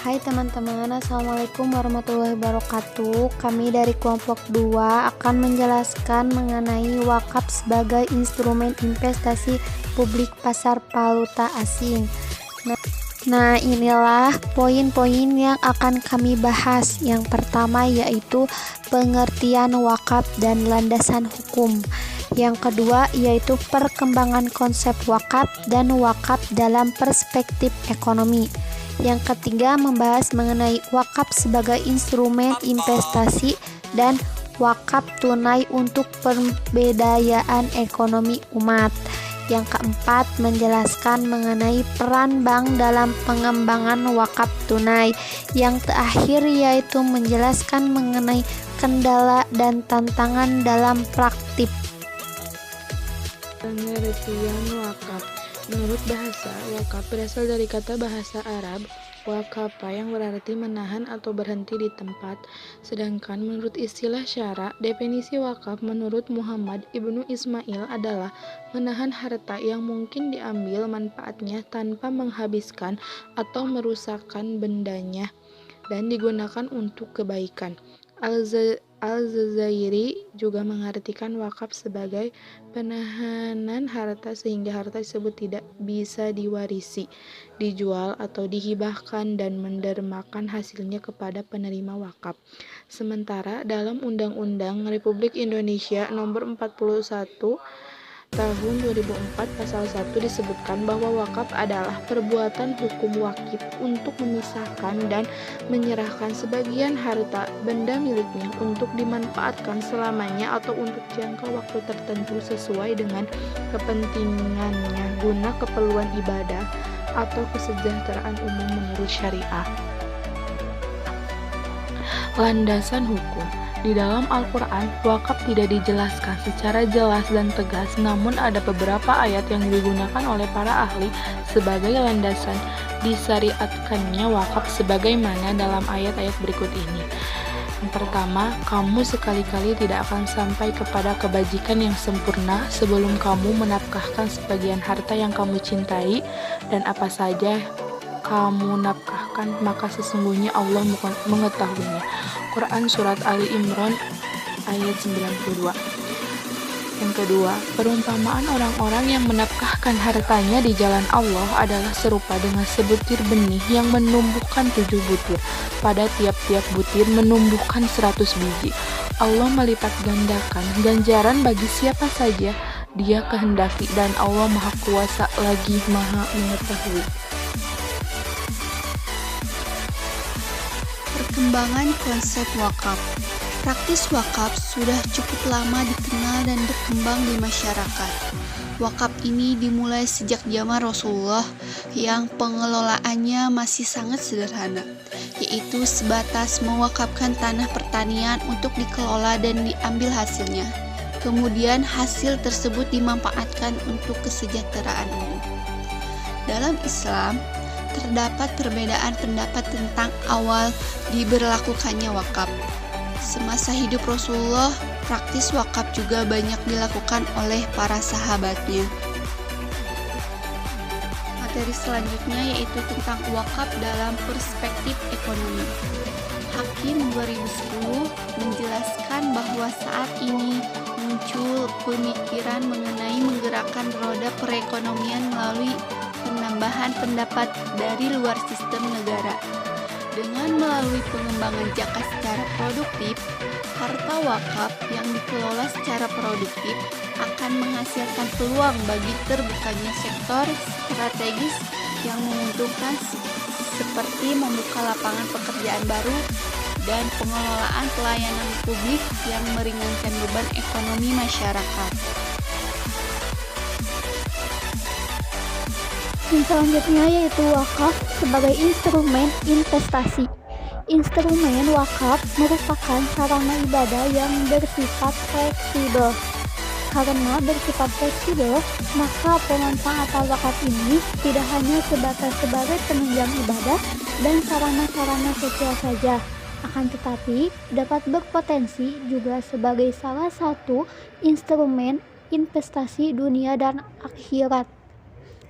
Hai teman-teman, Assalamualaikum warahmatullahi wabarakatuh. Kami dari kelompok 2 akan menjelaskan mengenai wakaf sebagai instrumen investasi publik pasar valuta asing. Nah, inilah poin-poin yang akan kami bahas. Yang pertama yaitu pengertian wakaf dan landasan hukum. Yang kedua yaitu perkembangan konsep wakaf dan wakaf dalam perspektif ekonomi. Yang ketiga membahas mengenai wakaf sebagai instrumen investasi dan wakaf tunai untuk pemberdayaan ekonomi umat. Yang keempat menjelaskan mengenai peran bank dalam pengembangan wakaf tunai. Yang terakhir yaitu menjelaskan mengenai kendala dan tantangan dalam praktik. Pengertian wakaf. Menurut bahasa, wakaf berasal dari kata bahasa Arab waqafa yang berarti menahan atau berhenti di tempat. Sedangkan menurut istilah syara, definisi wakaf menurut Muhammad ibnu Ismail adalah menahan harta yang mungkin diambil manfaatnya tanpa menghabiskan atau merusakkan bendanya dan digunakan untuk kebaikan. Al-Zazairi juga mengartikan wakaf sebagai penahanan harta sehingga harta tersebut tidak bisa diwarisi, dijual atau dihibahkan dan mendermakan hasilnya kepada penerima wakaf. Sementara dalam Undang-Undang Republik Indonesia Nomor 41 Tahun 2004 Pasal 1 disebutkan bahwa wakaf adalah perbuatan hukum wakif untuk memisahkan dan menyerahkan sebagian harta benda miliknya untuk dimanfaatkan selamanya atau untuk jangka waktu tertentu sesuai dengan kepentingannya guna keperluan ibadah atau kesejahteraan umum menurut syariah. Landasan hukum. Di dalam Al-Quran, wakaf tidak dijelaskan secara jelas dan tegas, namun ada beberapa ayat yang digunakan oleh para ahli sebagai landasan disyariatkannya wakaf sebagaimana dalam ayat-ayat berikut ini. Yang pertama, kamu sekali-kali tidak akan sampai kepada kebajikan yang sempurna sebelum kamu menafkahkan sebagian harta yang kamu cintai, dan apa saja kamu nafkahkan, maka sesungguhnya Allah mengetahuinya. Quran Surat Ali Imran ayat 92. Yang kedua, perumpamaan orang-orang yang menafkahkan hartanya di jalan Allah adalah serupa dengan sebutir benih yang menumbuhkan 7 butir. Pada tiap-tiap butir menumbuhkan 100 biji. Allah melipat gandakan ganjaran bagi siapa saja Dia kehendaki, dan Allah Maha Kuasa lagi Maha Mengetahui. Perkembangan konsep wakaf. Praktis wakaf sudah cukup lama dikenal dan berkembang di masyarakat. Wakaf ini dimulai sejak zaman Rasulullah yang pengelolaannya masih sangat sederhana, yaitu sebatas mewakafkan tanah pertanian untuk dikelola dan diambil hasilnya. Kemudian hasil tersebut dimanfaatkan untuk kesejahteraan umum. Dalam Islam, terdapat perbedaan pendapat tentang awal diberlakukannya wakaf. Semasa hidup Rasulullah, praktis wakaf juga banyak dilakukan oleh para sahabatnya. Materi selanjutnya yaitu tentang wakaf dalam perspektif ekonomi. Hakim 2010 menjelaskan bahwa saat ini muncul pemikiran mengenai menggerakkan roda perekonomian melalui penambahan pendapat dari luar sistem negara. Dengan melalui pengembangan zakat secara produktif, harta wakaf yang dikelola secara produktif akan menghasilkan peluang bagi terbukanya sektor strategis yang menguntungkan seperti membuka lapangan pekerjaan baru dan pengelolaan pelayanan publik yang meringankan beban ekonomi masyarakat. Yang selanjutnya yaitu wakaf sebagai instrumen investasi. Instrumen wakaf merupakan sarana ibadah yang bersifat fleksibel. Karena bersifat fleksibel, maka pemanfaatan wakaf ini tidak hanya sebatas sebagai penunjang ibadah dan sarana-sarana sosial saja, akan tetapi dapat berpotensi juga sebagai salah satu instrumen investasi dunia dan akhirat.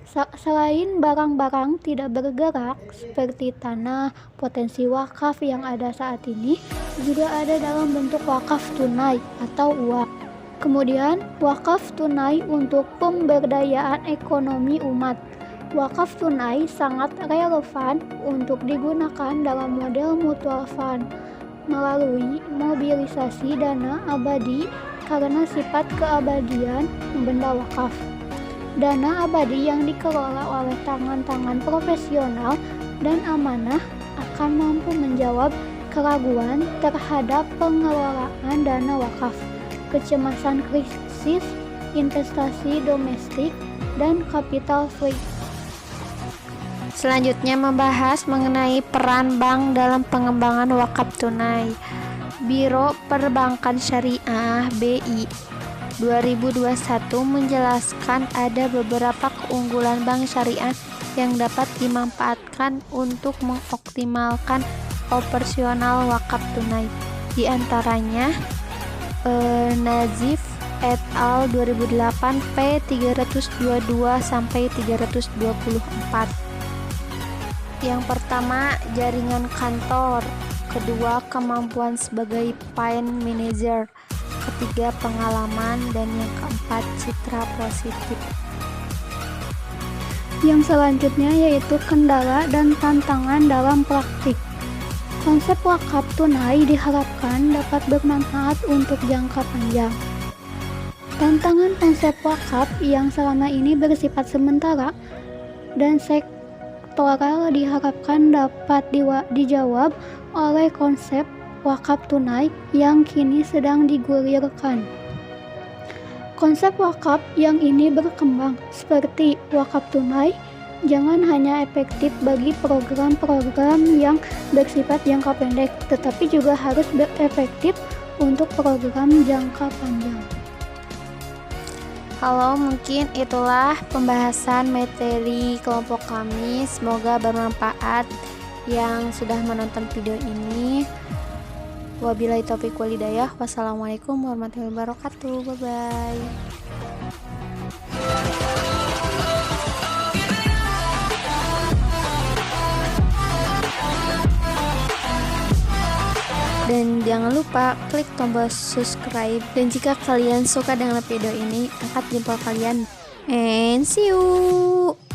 Selain barang-barang tidak bergerak seperti tanah, potensi wakaf yang ada saat ini juga ada dalam bentuk wakaf tunai atau uang. Kemudian, wakaf tunai untuk pemberdayaan ekonomi umat. Wakaf tunai sangat relevan untuk digunakan dalam model mutual fund melalui mobilisasi dana abadi karena sifat keabadian benda wakaf. Dana abadi yang dikelola oleh tangan-tangan profesional dan amanah akan mampu menjawab keraguan terhadap pengelolaan dana wakaf, kecemasan krisis, investasi domestik, dan capital free. Selanjutnya membahas mengenai peran bank dalam pengembangan wakaf tunai. Biro Perbankan Syariah (BI) 2021 menjelaskan ada beberapa keunggulan bank syariah yang dapat dimanfaatkan untuk mengoptimalkan operasional wakaf tunai. Di antaranya Nazif et al. 2008 P 322 sampai 324. Yang pertama, jaringan kantor. Kedua, kemampuan sebagai fund manager. Ketiga, pengalaman. Dan yang keempat, citra positif. Yang selanjutnya yaitu kendala dan tantangan dalam praktik. Konsep wakaf tunai diharapkan dapat bermanfaat untuk jangka panjang. Tantangan konsep wakaf yang selama ini bersifat sementara dan sektoral diharapkan dapat dijawab oleh konsep wakaf tunai yang kini sedang digulirkan. Konsep wakaf yang ini berkembang seperti wakaf tunai jangan hanya efektif bagi program-program yang bersifat jangka pendek, tetapi juga harus efektif untuk program jangka panjang. Halo, mungkin itulah pembahasan materi kelompok kami. Semoga bermanfaat yang sudah menonton video ini. Wabillahi taufiq wal hidayah. Wassalamualaikum warahmatullahi wabarakatuh. Bye bye. Dan jangan lupa klik tombol subscribe. Dan jika kalian suka dengan video ini, angkat jempol kalian. And see you.